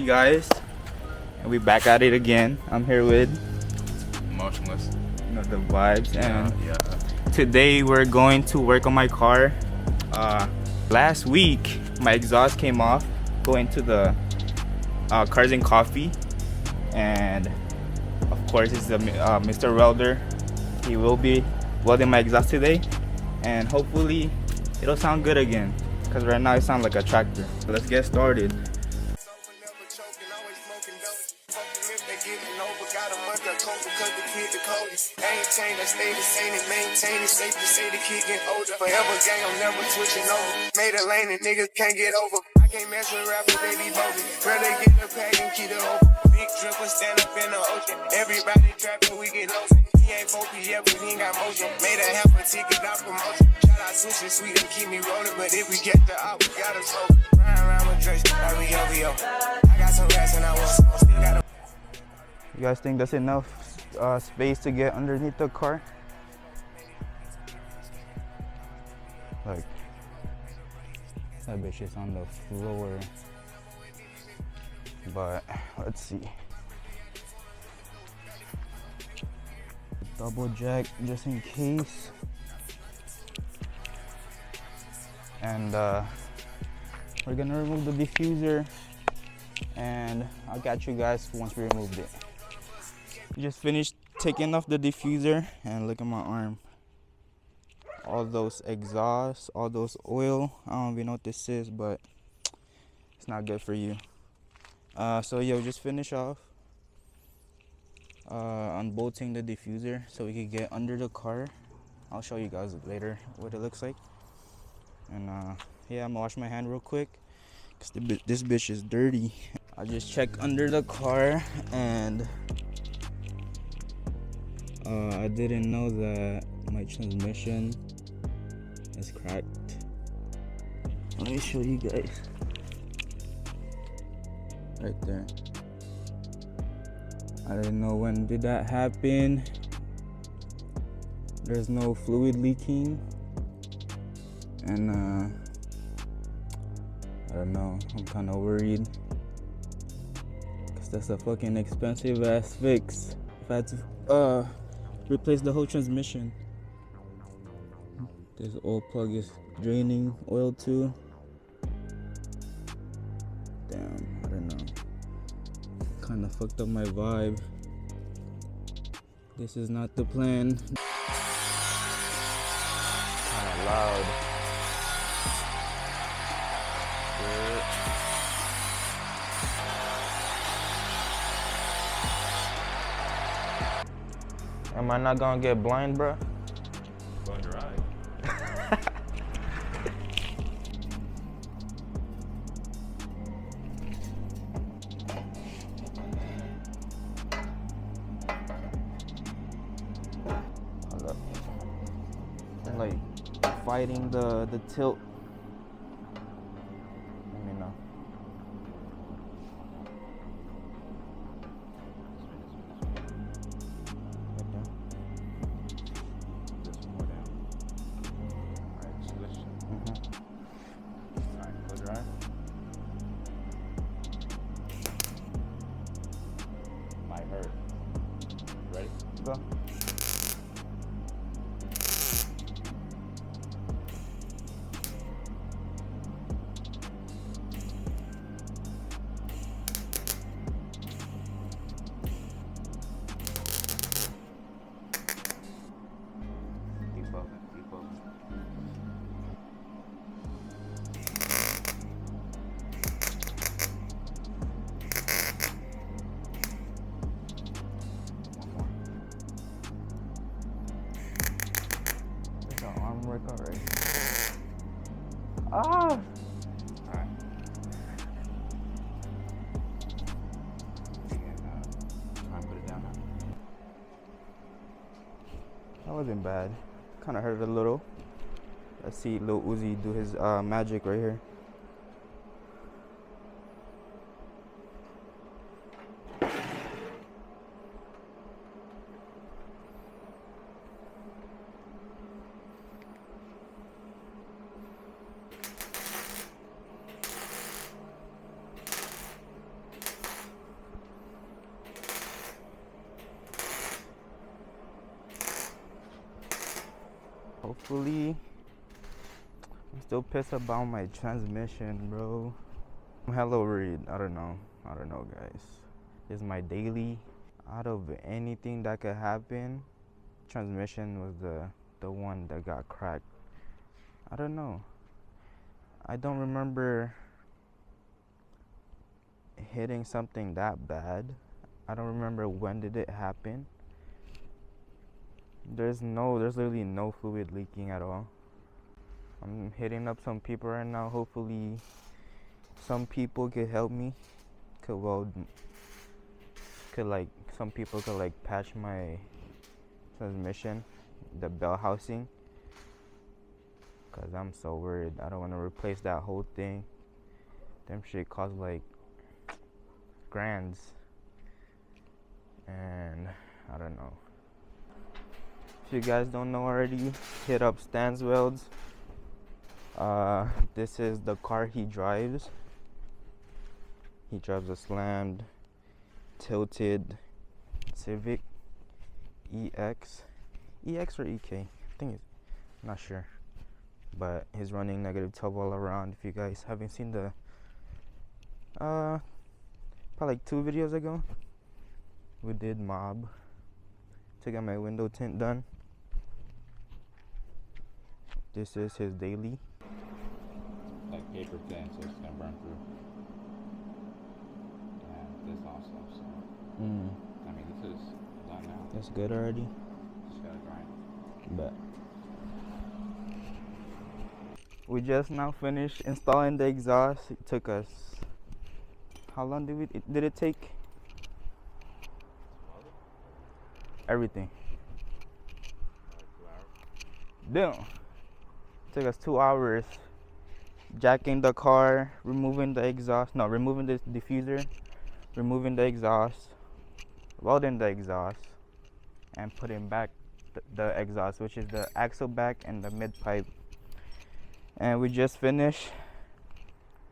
guys, and we back at it again. I'm here with Motionless. the vibes, and Yeah. today we're going to work on my car. Last week my exhaust came off going to the Cars and Coffee, and of course it's the Mr. Welder. He will be welding my exhaust today, and hopefully it'll sound good again, because right now it sounds like a tractor. So let's get started. Ain't stay the same and maintain it. Safe to say the kid get older. Forever gang, I'm never switching over. Made a lane and niggas can't get over. I can't mess with rappers, they be bogus. Rather get the pack and keep it open. Big dripper stand up in the ocean. Everybody trapping, we get low. He ain't focused yet, but he ain't got motion. Made a half a ticket, not promotion. Shout out Sushi Sweet and keep me rolling. But if we get the op, we gotta slow. Ryan around with Drake, like we OVO. I got some rats and I want some. Still got a. You guys think that's enough space to get underneath the car? Like, that bitch is on the floor. But let's see. Double jack just in case. And we're gonna remove the diffuser, and I'll catch you guys once we removed it. Just finished taking off the diffuser, and look at my arm. All those exhausts, all those oil. I don't even know what this is, but it's not good for you. So yeah, we just finish off unbolting the diffuser so we can get under the car. I'll show you guys later what it looks like. And yeah, I'm gonna wash my hand real quick because this bitch is dirty. I just checked under the car, and I didn't know that my transmission is cracked. Let me show you guys. Right there. I didn't know when did that happen. There's no fluid leaking. And I don't know, I'm kind of worried. Because that's a fucking expensive ass fix. If I had to replace the whole transmission. This oil plug is draining oil too. Damn, I don't know. Kind of fucked up my vibe. This is not the plan. Kind of loud. Am I not gonna get blind, bro? Go and drive. I'm like fighting the tilt. Let me know. Go. Keep up. Arm work already. Ah! Alright. Try and put it down now. That wasn't bad. Kind of hurt a little. Let's see Lil Uzi do his magic right here. hopefully. I'm still pissed about my transmission, bro. I'm hella worried. I don't know, guys. This is my daily. Out of anything that could happen, transmission was the one that got cracked. I don't know. I don't remember hitting something that bad. I don't remember when did it happen. There's literally no fluid leaking at all. I'm hitting up some people right now. Hopefully some people could help me. Some people could like patch my transmission, the bell housing. Cause I'm so worried. I don't want to replace that whole thing. Them shit cost like grands. And I don't know. If you guys don't know already, hit up Stan's Welds. This is the car he drives. He drives a slammed, tilted Civic EX or EK. I think it's, I'm not sure. But he's running negative 12 all around. If you guys haven't seen the probably like 2 videos ago, we did mob to get my window tint done. This is his daily. Like paper thin, so it's gonna burn through. And this also, so. I mean, this is done now. That's good already. Just gotta grind. But we just now finished installing the exhaust. It took us, how long did it take? Everything. Damn. It took us 2 hours. Jacking the car, removing the diffuser, removing the exhaust, welding the exhaust, and putting back the exhaust, which is the axle back and the mid pipe. And we just finished.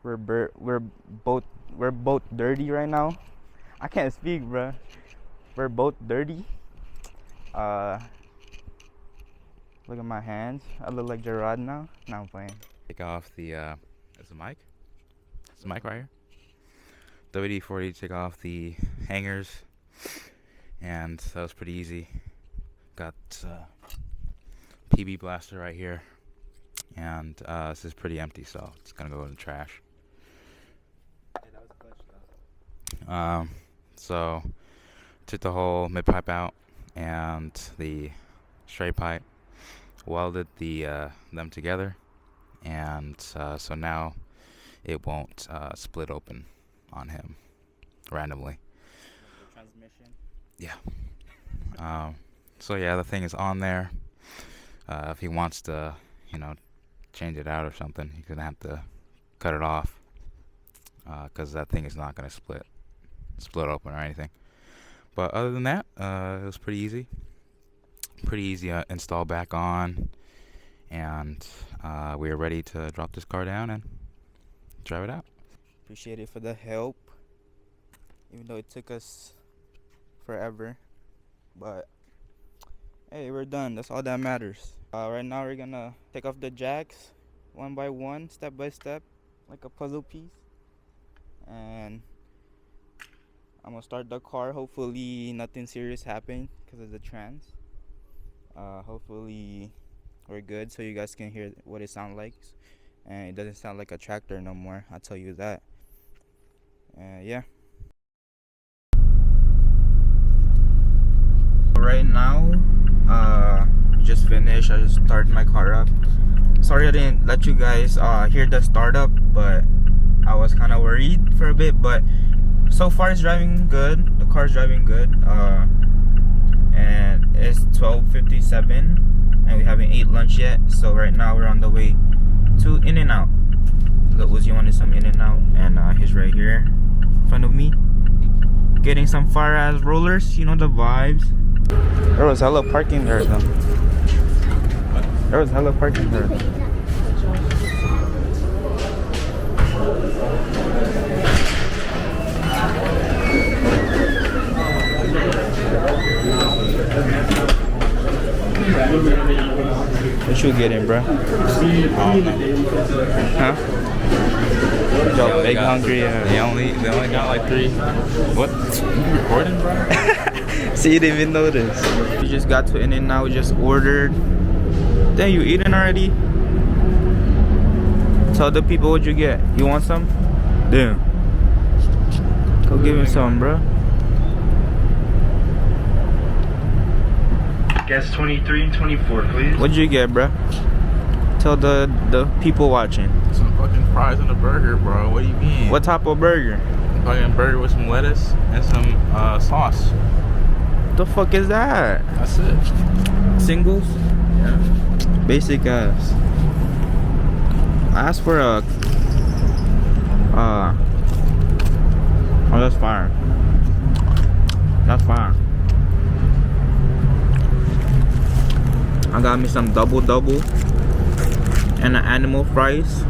We're both dirty right now. I can't speak, bro. We're both dirty. Look at my hands. I look like Gerard now. Now I'm playing. Take off the, is the mic? Is the mic right here? WD-40, take off the hangers. And that was pretty easy. Got PB blaster right here. And this is pretty empty, so it's gonna go in the trash. Yeah, that was clutch though. So took the whole mid pipe out and the straight pipe, welded them together, and so now it won't split open on him randomly. The transmission. Yeah. So yeah, the thing is on there. If he wants to, change it out or something, he's gonna have to cut it off, because that thing is not gonna split open or anything. But other than that, it was pretty easy. Install back on, and we are ready to drop this car down and drive it out. Appreciate it for the help, even though it took us forever. But hey, we're done. That's all that matters. Right now we're gonna take off the jacks one by one, step by step, like a puzzle piece. And I'm gonna start the car. Hopefully nothing serious happened because of the trans. Hopefully we're good so you guys can hear what it sounds like. And it doesn't sound like a tractor no more, I'll tell you that. Yeah. Right now, just finished. I just started my car up. Sorry I didn't let you guys hear the startup, but I was kind of worried for a bit. But so far it's driving good. The car's driving good. And it's 12:57, and we haven't ate lunch yet. So right now we're on the way to In-N-Out. Lil Uzi wanted some In-N-Out, and he's right here in front of me, getting some fire ass rollers. You know the vibes. There was hella parking there though. There was hella parking there. What you getting, bro? Huh? Yo, big hungry. They only got like 3. What? You recording, bro? See, you didn't even notice. We just got to In-N-Out. We just ordered. Damn, you eating already? Tell the people what you get. You want some? Damn. Go give him some, bro. Guess 23 and 24, please. What'd you get, bro? Tell the people watching. Some fucking fries and a burger, bro. What do you mean? What type of burger? Fucking burger with some lettuce and some sauce. The fuck is that? That's it. Singles? Yeah. Basic ass. I asked for a oh, that's fire. That's fire. I got me some double and an animal fries.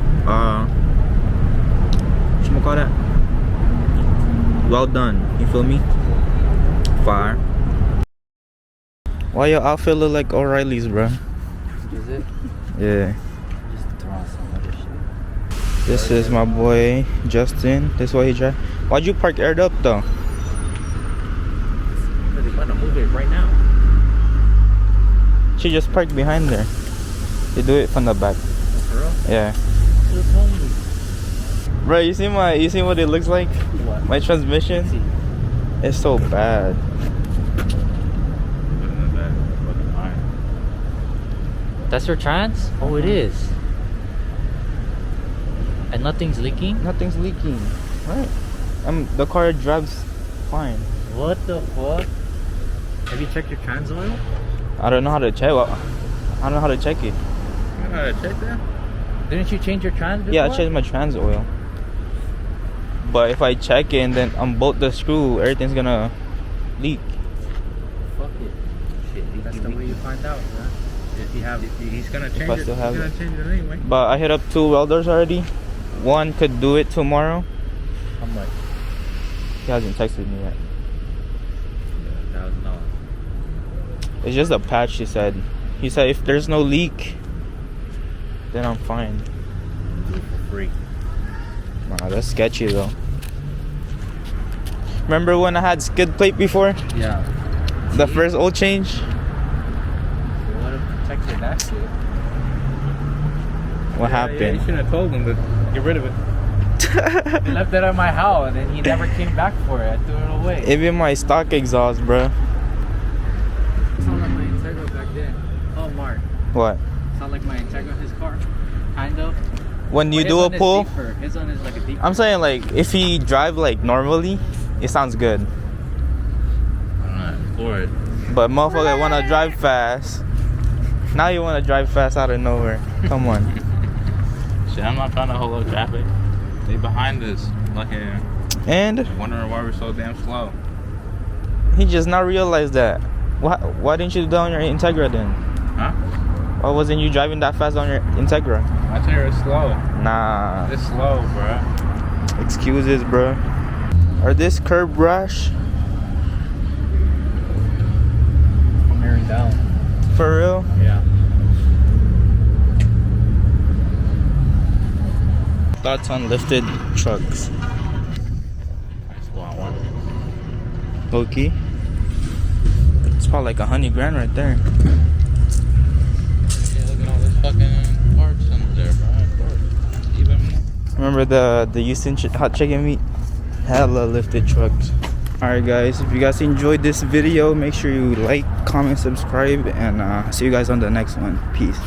What call that? Well done. You feel me? Fire. Why your outfit look like O'Reilly's, bro? Is it? Yeah. Just throw on some other shit. This is my boy Justin. This is what he drive. Why'd you park aired up though? Because they're gonna move it right now. She just parked behind there. They do it from the back. For real? Yeah. You told me. Bro, you see what it looks like? What? My transmission? It's so bad. That's your trans? Oh, it is. And nothing's leaking? Nothing's leaking. Right. The car drives fine. What the fuck? Have you checked your trans oil? I don't know how to check. I don't know how to check it. You know how to check that? Didn't you change your trans before? Yeah, I changed my trans oil. But if I check it and then unbolt the screw, everything's gonna leak. Fuck it. Shit, that's the way you find out, man. If you have... He's gonna change I it. still have He's it. gonna change it anyway. But I hit up 2 welders already. One could do it tomorrow. How much? He hasn't texted me yet. $1,000. It's just a patch, he said. He said if there's no leak, then I'm fine. Do it for free. Nah, that's sketchy though. Remember when I had skid plate before? Yeah. The first oil change? You would have protected that shit. What Yeah, happened? you should have told him to get rid of it. He left it at my house and then he never came back for it. I threw it away. Even my stock exhaust, bro. It's not like my Integra back then. Oh, Mark. What? It's not like my Integra, his car. Kind of. When you But do his a one is pull, deeper. His one is like a deeper. I'm saying like if he drive like normally, it sounds good. I'm not for it. But motherfucker wanna drive fast. Now you wanna drive fast out of nowhere. Come on. Shit, I'm not trying to hold up traffic. They behind us, like And wondering why we're so damn slow. he just now realized that. Why didn't you do that on your Integra then? Huh? Why wasn't you driving that fast on your Integra? My tire is slow. Nah. It's slow, bro. Excuses, bro. Are this curb rash? I'm hearing down. For real? Yeah. Thoughts on lifted trucks? That's what I want. Okay. It's probably like $100,000 right there. Yeah, look at all this fucking parts under there, bro. Of course. Even more. Remember the Houston hot chicken meat? Hella lifted trucks. Alright guys, if you guys enjoyed this video, make sure you like, comment, subscribe, and see you guys on the next one. Peace.